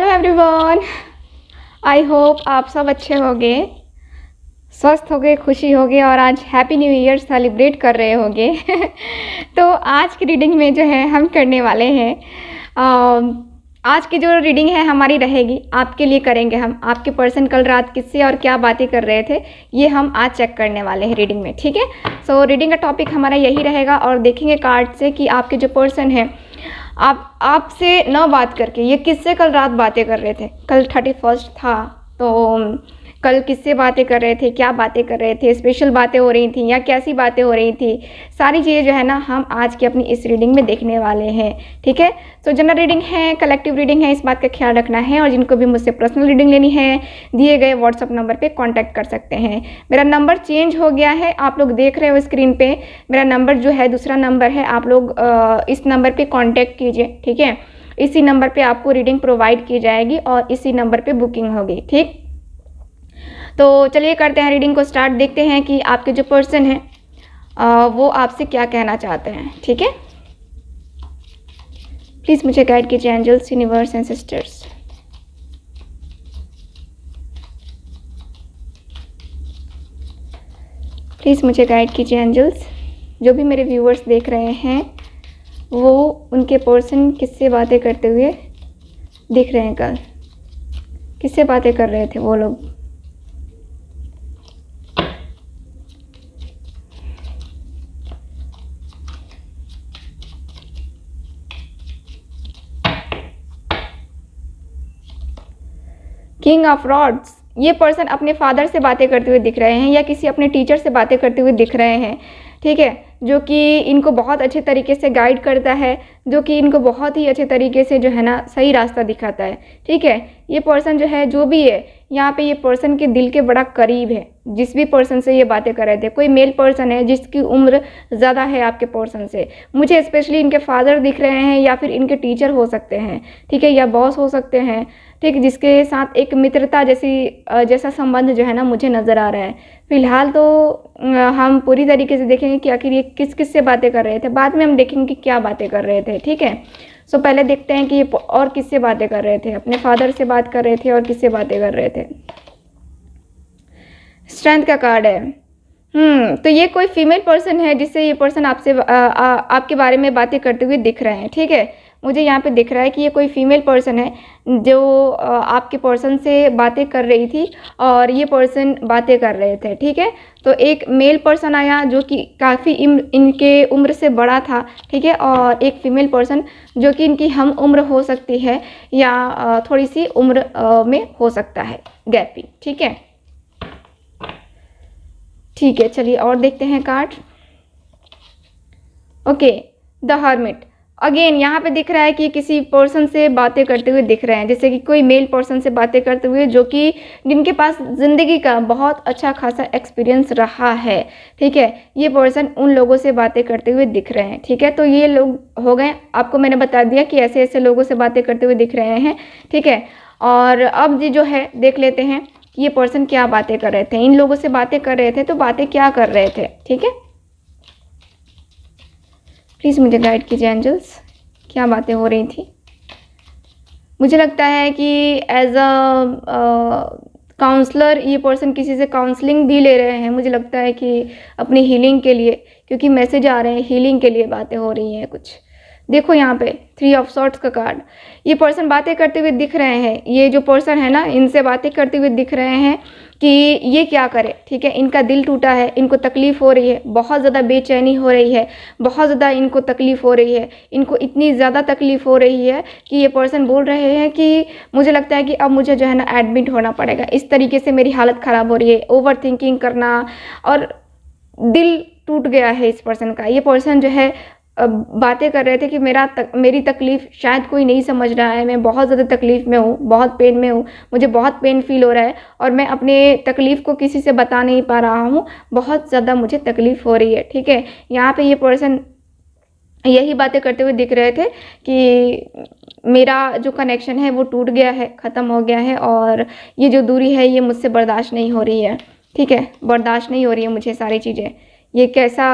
Everyone, I hope आप सब अच्छे होंगे, स्वस्थ होंगे, खुशी होंगे और आज हैप्पी न्यू ईयर सेलिब्रेट कर रहे होंगे। तो आज की रीडिंग में जो है हम करने वाले हैं, आज की जो रीडिंग है हमारी रहेगी आपके लिए करेंगे हम। आपके पर्सन कल रात किससे और क्या बातें कर रहे थे ये हम आज चेक करने वाले हैं रीडिंग में, ठीक है। सो रीडिंग का टॉपिक हमारा यही रहेगा और देखेंगे कार्ड से कि आपके जो पर्सन है आपसे न बात करके ये किससे कल रात बातें कर रहे थे। कल 31 था तो कल किससे बातें कर रहे थे, क्या बातें कर रहे थे, स्पेशल बातें हो रही थी या कैसी बातें हो रही थी, सारी चीज़ें जो है ना हम आज की अपनी इस रीडिंग में देखने वाले हैं, ठीक है। सो जनरल रीडिंग है, कलेक्टिव रीडिंग है, इस बात का ख्याल रखना है। और जिनको भी मुझसे पर्सनल रीडिंग लेनी है दिए गए व्हाट्सअप नंबर पे कांटेक्ट कर सकते हैं। मेरा नंबर चेंज हो गया है, आप लोग देख रहे हो स्क्रीन पे मेरा नंबर जो है दूसरा नंबर है। आप लोग इस नंबर पर कॉन्टैक्ट कीजिए, ठीक है। इसी नंबर पर आपको रीडिंग प्रोवाइड की जाएगी और इसी नंबर पर बुकिंग होगी, ठीक। तो चलिए करते हैं रीडिंग को स्टार्ट। देखते हैं कि आपके जो पर्सन है वो आपसे क्या कहना चाहते हैं, ठीक है। प्लीज़ मुझे गाइड कीजिए angels, universe and sisters. Please मुझे गाइड कीजिए एंजल्स। जो भी मेरे व्यूअर्स देख रहे हैं वो उनके पर्सन किससे बातें करते हुए दिख रहे हैं, कल किससे बातें कर रहे थे वो लोग। किंग ऑफ रॉड्स, ये पर्सन अपने फादर से बातें करते हुए दिख रहे हैं या किसी अपने टीचर से बातें करते हुए दिख रहे हैं, ठीक है। जो कि इनको बहुत अच्छे तरीके से गाइड करता है, जो कि इनको बहुत ही अच्छे तरीके से जो है ना सही रास्ता दिखाता है, ठीक है। ये पर्सन जो है जो भी है यहाँ पे ये पर्सन के दिल के बड़ा करीब है। जिस भी पर्सन से ये बातें कर रहे थे, कोई मेल पर्सन है जिसकी उम्र ज़्यादा है आपके पर्सन से। मुझे स्पेशली इनके फादर दिख रहे हैं या फिर इनके टीचर हो सकते हैं, ठीक है, या बॉस हो सकते हैं, ठीक, जिसके साथ एक मित्रता जैसा संबंध जो है ना मुझे नज़र आ रहा है। फिलहाल तो हम पूरी तरीके से देखेंगे कि आखिर ये किस किस से बातें कर रहे थे, बाद में हम देखेंगे कि क्या बातें कर रहे थे, ठीक है। सो पहले देखते हैं कि ये और किससे बातें कर रहे थे। अपने फादर से बात कर रहे थे और किससे बातें कर रहे थे। स्ट्रेंथ का कार्ड है। तो ये कोई फीमेल पर्सन है जिससे ये पर्सन आपसे आपके बारे में बातें करते हुए दिख रहे हैं, ठीक है। मुझे यहाँ पे दिख रहा है कि ये कोई फीमेल पर्सन है जो आपके पर्सन से बातें कर रही थी और ये पर्सन बातें कर रहे थे, ठीक है। तो एक मेल पर्सन आया जो कि काफ़ी इनके उम्र से बड़ा था, ठीक है, और एक फीमेल पर्सन जो कि इनकी हम उम्र हो सकती है या थोड़ी सी उम्र में हो सकता है गैप, ठीक है। ठीक है, चलिए और देखते हैं card. Okay, the hermit. Again यहाँ पे दिख रहा है कि किसी पर्सन से बातें करते हुए दिख रहे हैं, जैसे कि कोई मेल पर्सन से बातें करते हुए जो कि जिनके पास ज़िंदगी का बहुत अच्छा खासा एक्सपीरियंस रहा है, ठीक है। ये पर्सन उन लोगों से बातें करते हुए दिख रहे हैं, ठीक है। तो ये लोग हो गए, आपको मैंने बता दिया कि ऐसे ऐसे लोगों से बातें करते हुए दिख रहे हैं, ठीक है। और अब जो है देख लेते हैं कि ये पर्सन क्या बातें कर रहे थे। इन लोगों से बातें कर रहे थे तो बातें क्या कर रहे थे, ठीक है। प्लीज़ मुझे गाइड कीजिए एंजल्स, क्या बातें हो रही थी। मुझे लगता है कि एज अ काउंसलर ये पर्सन किसी से काउंसलिंग भी ले रहे हैं। मुझे लगता है कि अपनी हीलिंग के लिए, क्योंकि मैसेज आ रहे हैं हीलिंग के लिए बातें हो रही हैं कुछ। देखो यहाँ पे 3 ऑफ सॉर्ड्स का कार्ड, ये पर्सन बातें करते हुए दिख रहे हैं। ये जो पर्सन है ना इनसे बातें करते हुए दिख रहे हैं कि ये क्या करे, ठीक है। इनका दिल टूटा है, इनको तकलीफ़ हो रही है, बहुत ज़्यादा बेचैनी हो रही है, बहुत ज़्यादा इनको तकलीफ़ हो रही है। इनको इतनी ज़्यादा तकलीफ़ हो रही है कि ये पर्सन बोल रहे हैं कि मुझे लगता है कि अब मुझे जो है ना एडमिट होना पड़ेगा। इस तरीके से मेरी हालत ख़राब हो रही है, ओवर थिंकिंग करना और दिल टूट गया है इस पर्सन का। ये पर्सन जो है बातें कर रहे थे कि मेरी तकलीफ़ शायद कोई नहीं समझ रहा है, मैं बहुत ज़्यादा तकलीफ़ में हूँ, बहुत पेन में हूँ, मुझे बहुत पेन फील हो रहा है और मैं अपने तकलीफ़ को किसी से बता नहीं पा रहा हूँ, बहुत ज़्यादा मुझे तकलीफ़ हो रही है, ठीक है। यहाँ पे ये पर्सन यही बातें करते हुए दिख रहे थे कि मेरा जो कनेक्शन है वो टूट गया है, ख़त्म हो गया है और ये जो दूरी है ये मुझसे बर्दाश्त नहीं हो रही है, ठीक है। बर्दाश्त नहीं हो रही है मुझे सारी चीज़ें। ये कैसा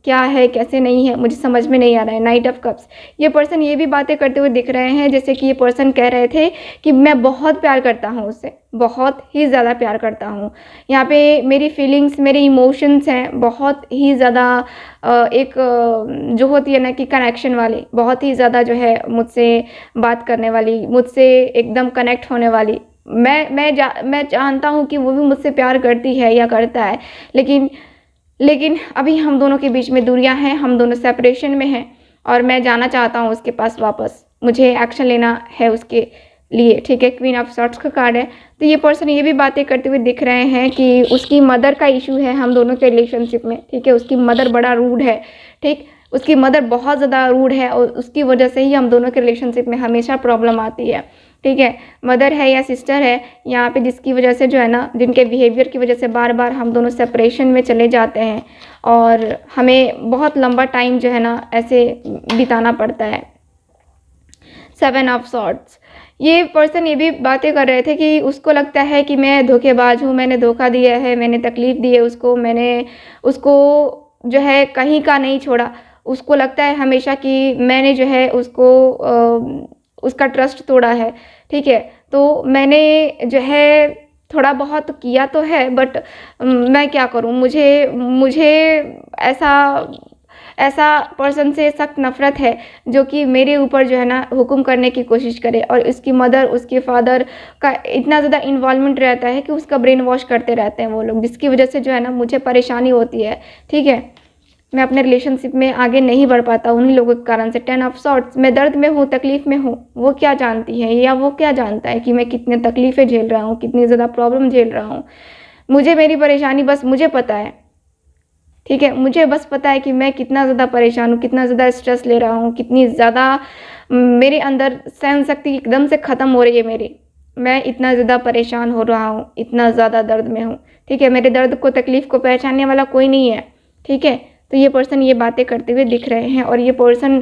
क्या है कैसे नहीं है, मुझे समझ में नहीं आ रहा है। नाइट ऑफ कप्स, ये पर्सन ये भी बातें करते हुए दिख रहे हैं जैसे कि ये पर्सन कह रहे थे कि मैं बहुत प्यार करता हूँ उससे, बहुत ही ज़्यादा प्यार करता हूँ। यहाँ पे मेरी फीलिंग्स, मेरे इमोशंस हैं बहुत ही ज़्यादा जो होती है ना कि कनेक्शन वाली, बहुत ही ज़्यादा जो है मुझसे बात करने वाली, मुझसे एकदम कनेक्ट होने वाली। मैं जानता हूँ कि वो भी मुझसे प्यार करती है या करता है, लेकिन अभी हम दोनों के बीच में दूरियां हैं, हम दोनों सेपरेशन में हैं और मैं जाना चाहता हूँ उसके पास वापस, मुझे एक्शन लेना है उसके लिए, ठीक है। क्वीन ऑफ सॉर्ड्स का कार्ड है। तो ये पर्सन ये भी बातें करते हुए दिख रहे हैं कि उसकी मदर का इशू है हम दोनों के रिलेशनशिप में, ठीक है। उसकी मदर बड़ा रूड है, ठीक, उसकी मदर बहुत ज़्यादा रूड है और उसकी वजह से ही हम दोनों के रिलेशनशिप में हमेशा प्रॉब्लम आती है, ठीक है। मदर है या सिस्टर है यहाँ पे, जिसकी वजह से जो है ना, जिनके बिहेवियर की वजह से बार बार हम दोनों सेपरेशन में चले जाते हैं और हमें बहुत लंबा टाइम जो है ना ऐसे बिताना पड़ता है। 7 ऑफ सॉर्ड्स, ये पर्सन ये भी बातें कर रहे थे कि उसको लगता है कि मैं धोखेबाज हूँ, मैंने धोखा दिया है, मैंने तकलीफ़ दी है उसको, मैंने उसको जो है कहीं का नहीं छोड़ा। उसको लगता है हमेशा कि मैंने जो है उसको उसका ट्रस्ट तोड़ा है, ठीक है। तो मैंने जो है थोड़ा बहुत किया तो है, बट मैं क्या करूँ, मुझे ऐसा ऐसा पर्सन से सख्त नफ़रत है जो कि मेरे ऊपर जो है ना हुक्म करने की कोशिश करे, और उसकी मदर, उसके फादर का इतना ज़्यादा इन्वॉल्वमेंट रहता है कि उसका ब्रेन वॉश करते रहते हैं वो लोग, जिसकी वजह से जो है ना मुझे परेशानी होती है, ठीक है। मैं अपने रिलेशनशिप में आगे नहीं बढ़ पाता उन्हीं लोगों के कारण से। 10 ऑफ सॉर्ड्स, मैं दर्द में हूँ, तकलीफ़ में हूँ। वो क्या जानती है या वो क्या जानता है कि मैं कितनी तकलीफ़ें झेल रहा हूँ, कितनी ज़्यादा प्रॉब्लम झेल रहा हूँ। मुझे मेरी परेशानी बस मुझे पता है, ठीक है। मुझे बस पता है कि मैं कितना ज़्यादा परेशान हूँ, कितना ज़्यादा स्ट्रेस ले रहा हूँ, कितनी ज़्यादा मेरे अंदर सहन शक्ति एकदम से ख़त्म हो रही है मेरी। मैं इतना ज़्यादा परेशान हो रहा हूँ, इतना ज़्यादा दर्द में हूँ, ठीक है। मेरे दर्द को, तकलीफ़ को पहचानने वाला कोई नहीं है, ठीक है। तो ये पर्सन ये बातें करते हुए दिख रहे हैं और ये पर्सन,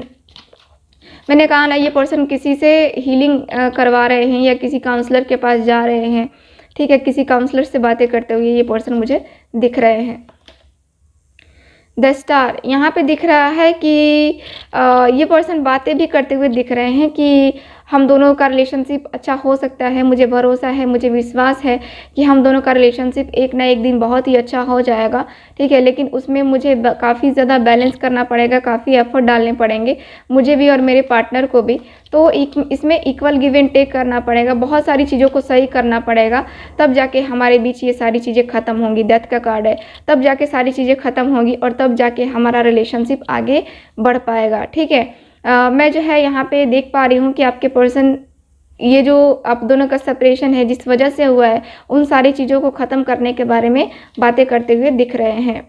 मैंने कहा ना, ये पर्सन किसी से हीलिंग करवा रहे हैं या किसी काउंसलर के पास जा रहे हैं, ठीक है। किसी काउंसलर से बातें करते हुए ये पर्सन मुझे दिख रहे हैं। द स्टार, यहाँ पे दिख रहा है कि ये पर्सन बातें भी करते हुए दिख रहे हैं कि हम दोनों का रिलेशनशिप अच्छा हो सकता है, मुझे भरोसा है, मुझे विश्वास है कि हम दोनों का रिलेशनशिप एक ना एक दिन बहुत ही अच्छा हो जाएगा, ठीक है। लेकिन उसमें मुझे काफ़ी ज़्यादा बैलेंस करना पड़ेगा, काफ़ी एफर्ट डालने पड़ेंगे मुझे भी और मेरे पार्टनर को भी। तो इसमें इक्वल गिव एंड टेक करना पड़ेगा, बहुत सारी चीज़ों को सही करना पड़ेगा, तब जाके हमारे बीच ये सारी चीज़ें ख़त्म होंगी। डेथ का कार्ड है, तब जाके सारी चीज़ें ख़त्म होंगी और तब जाके हमारा रिलेशनशिप आगे बढ़ पाएगा, ठीक है। मैं जो है यहाँ पे देख पा रही हूँ कि आपके पर्सन, ये जो आप दोनों का सेपरेशन है जिस वजह से हुआ है, उन सारी चीज़ों को ख़त्म करने के बारे में बातें करते हुए दिख रहे हैं।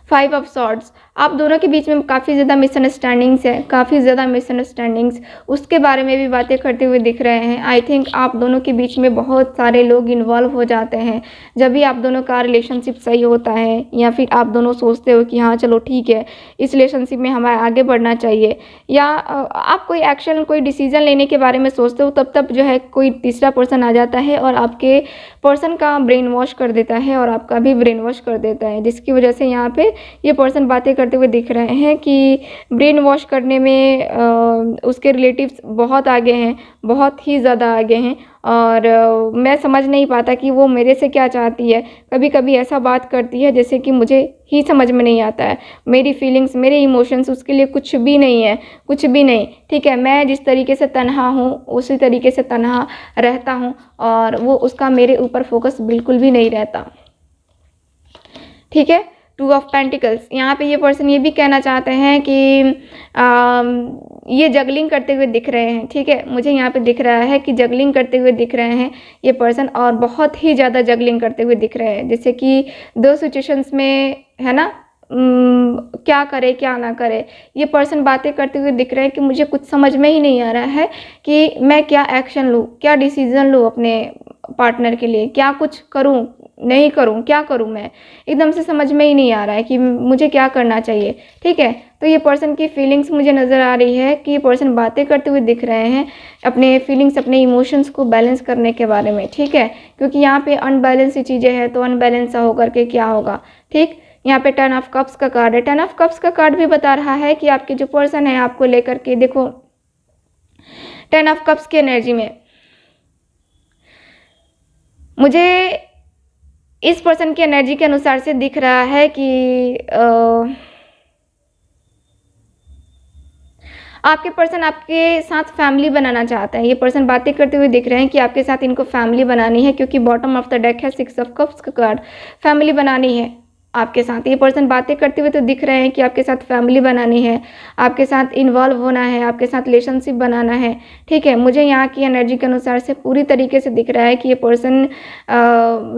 5 ऑफ सॉर्ड्स, आप दोनों के बीच में काफ़ी ज़्यादा मिसअंडरस्टैंडिंग्स है, काफ़ी ज़्यादा मिसअंडरस्टैंडिंग्स, उसके बारे में भी बातें करते हुए दिख रहे हैं। आई थिंक आप दोनों के बीच में बहुत सारे लोग इन्वॉल्व हो जाते हैं जब भी आप दोनों का रिलेशनशिप सही होता है, या फिर आप दोनों सोचते हो कि हाँ चलो ठीक है, इस रिलेशनशिप में हमें आगे बढ़ना चाहिए, या आप कोई एक्शन, कोई डिसीज़न लेने के बारे में सोचते हो, तब जो है कोई तीसरा पर्सन आ जाता है और आपके पर्सन का ब्रेन वॉश कर देता है और आपका भी ब्रेन वॉश कर देता है, जिसकी वजह से यहाँ पे ये पर्सन बातें करते हुए दिख रहे हैं कि ब्रेन वॉश करने में उसके रिलेटिव्स बहुत आगे हैं, बहुत ही ज़्यादा आगे हैं, और मैं समझ नहीं पाता कि वो मेरे से क्या चाहती है। कभी कभी ऐसा बात करती है जैसे कि मुझे ही समझ में नहीं आता है, मेरी फीलिंग्स, मेरे इमोशंस उसके लिए कुछ भी नहीं है, कुछ भी नहीं, ठीक है। मैं जिस तरीके से तन्हा हूँ उसी तरीके से तन्हा रहता हूँ और वो उसका मेरे ऊपर फोकस बिल्कुल भी नहीं रहता, ठीक है। 2 ऑफ पेंटिकल्स, यहाँ पे ये पर्सन ये भी कहना चाहते हैं कि ये जगलिंग करते हुए दिख रहे हैं, ठीक है। मुझे यहाँ पे दिख रहा है कि जगलिंग करते हुए दिख रहे हैं ये पर्सन, और बहुत ही ज़्यादा जगलिंग करते हुए दिख रहे हैं, जैसे कि 2 सिचुएशंस में, है ना, क्या करे क्या ना करे। ये पर्सन बातें करते हुए दिख रहे हैं कि मुझे कुछ समझ में ही नहीं आ रहा है कि मैं क्या एक्शन लूँ, क्या डिसीज़न लूँ अपने पार्टनर के लिए, क्या कुछ करूँ नहीं करूँ, क्या करूँ, मैं एकदम से समझ में ही नहीं आ रहा है कि मुझे क्या करना चाहिए, ठीक है। तो ये पर्सन की फीलिंग्स मुझे नज़र आ रही है कि ये पर्सन बातें करते हुए दिख रहे हैं अपने फीलिंग्स, अपने इमोशंस को बैलेंस करने के बारे में, ठीक है। क्योंकि यहाँ पे अनबैलेंस चीज़ें हैं, तो अनबैलेंस होकर के क्या होगा, ठीक। यहाँ पे 10 ऑफ कप्स का कार्ड है। 10 ऑफ कप्स का कार्ड भी बता रहा है कि आपके जो पर्सन है आपको लेकर के, देखो 10 ऑफ कप्स की एनर्जी में मुझे इस पर्सन की एनर्जी के अनुसार से दिख रहा है कि आपके पर्सन आपके साथ फैमिली बनाना चाहता है। ये पर्सन बातें करते हुए दिख रहे हैं कि आपके साथ इनको फैमिली बनानी है, क्योंकि बॉटम ऑफ द डेक है 6 ऑफ कप्स का कार्ड। फैमिली बनानी है आपके साथ। ये पर्सन बातें करते हुए तो दिख रहे हैं कि आपके साथ फैमिली बनानी है, आपके साथ इन्वॉल्व होना है, आपके साथ रिलेशनशिप बनाना है। ठीक है, मुझे यहाँ की एनर्जी के अनुसार से पूरी तरीके से दिख रहा है कि ये पर्सन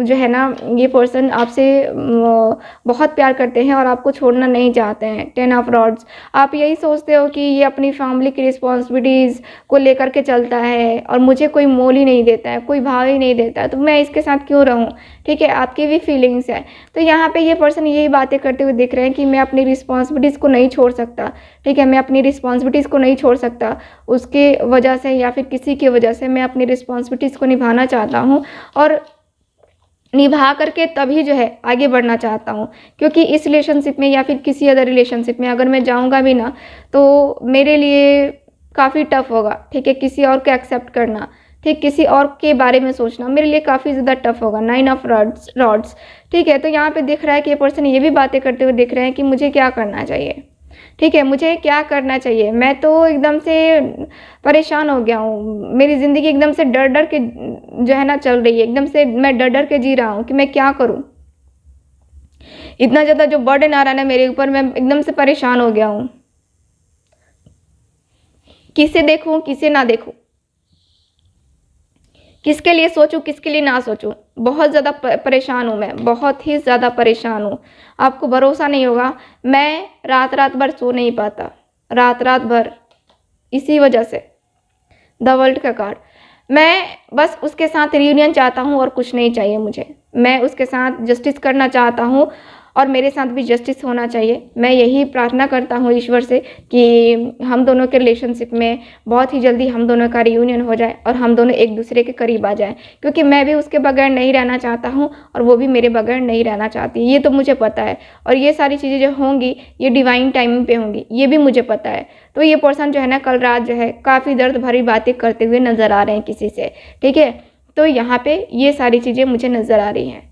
जो है ना, ये पर्सन आपसे बहुत प्यार करते हैं और आपको छोड़ना नहीं चाहते हैं। 10 ऑफ रॉड्स, आप यही सोचते हो कि ये अपनी फैमिली की रिस्पॉन्सिबिलिटीज़ को लेकर के चलता है और मुझे कोई मोल ही नहीं देता है, कोई भाव ही नहीं देता है, तो मैं इसके साथ क्यों रहूँ। ठीक है, आपकी भी फीलिंग्स है। तो यहाँ पे ये पर्सन यही बातें करते हुए दिख रहे हैं कि मैं अपनी रिस्पॉन्सिबिलिटीज़ को नहीं छोड़ सकता। ठीक है, मैं अपनी रिस्पॉन्सिबिलिटीज़ को नहीं छोड़ सकता, उसके वजह से या फिर किसी की वजह से मैं अपनी रिस्पॉन्सिबिलिटीज़ को निभाना चाहता हूँ और निभा करके तभी जो है आगे बढ़ना चाहता हूँ। क्योंकि इस रिलेशनशिप में या फिर किसी अदर रिलेशनशिप में अगर मैं जाऊँगा भी ना तो मेरे लिए काफ़ी टफ होगा। ठीक है, किसी और को एक्सेप्ट करना, ठीक, किसी और के बारे में सोचना मेरे लिए काफ़ी ज़्यादा टफ होगा। 9 ऑफ रॉड्स। ठीक है, तो यहाँ पे दिख रहा है कि ये पर्सन ये भी बातें करते हुए दिख रहे हैं कि मुझे क्या करना चाहिए। ठीक है, मुझे क्या करना चाहिए। मैं तो एकदम से परेशान हो गया हूँ, मेरी ज़िंदगी एकदम से डर डर के जो है ना चल रही है, एकदम से मैं डर डर के जी रहा हूँ कि मैं क्या करूँ। इतना ज़्यादा जो बर्डन आ रहा है ना मेरे ऊपर, मैं एकदम से परेशान हो गया हूँ। किसे देखूँ किसे ना देखूँ, किसके लिए सोचूं किसके लिए ना सोचूं, बहुत ज़्यादा परेशान हूँ मैं, बहुत ही ज़्यादा परेशान हूँ। आपको भरोसा नहीं होगा, मैं रात रात भर सो नहीं पाता, रात रात भर, इसी वजह से। द वर्ल्ड का कार्ड, मैं बस उसके साथ रियूनियन चाहता हूँ और कुछ नहीं चाहिए मुझे। मैं उसके साथ जस्टिस करना चाहता हूँ और मेरे साथ भी जस्टिस होना चाहिए। मैं यही प्रार्थना करता हूँ ईश्वर से कि हम दोनों के रिलेशनशिप में बहुत ही जल्दी हम दोनों का रियूनियन हो जाए और हम दोनों एक दूसरे के करीब आ जाएं, क्योंकि मैं भी उसके बगैर नहीं रहना चाहता हूँ और वो भी मेरे बगैर नहीं रहना चाहती। ये तो मुझे पता है और ये सारी चीज़ें जो होंगी ये डिवाइन टाइमिंग पे होंगी, ये भी मुझे पता है। तो ये पर्सन जो है ना कल रात जो है काफ़ी दर्द भरी बातें करते हुए नज़र आ रहे हैं किसी से। ठीक है, तो यहाँ पे ये सारी चीज़ें मुझे नज़र आ रही हैं।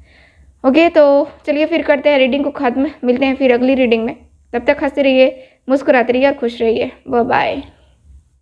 ओके, तो चलिए फिर करते हैं रीडिंग को ख़त्म, मिलते हैं फिर अगली रीडिंग में। तब तक हंसते रहिए, मुस्कुराते रहिए और खुश रहिए। Bye bye.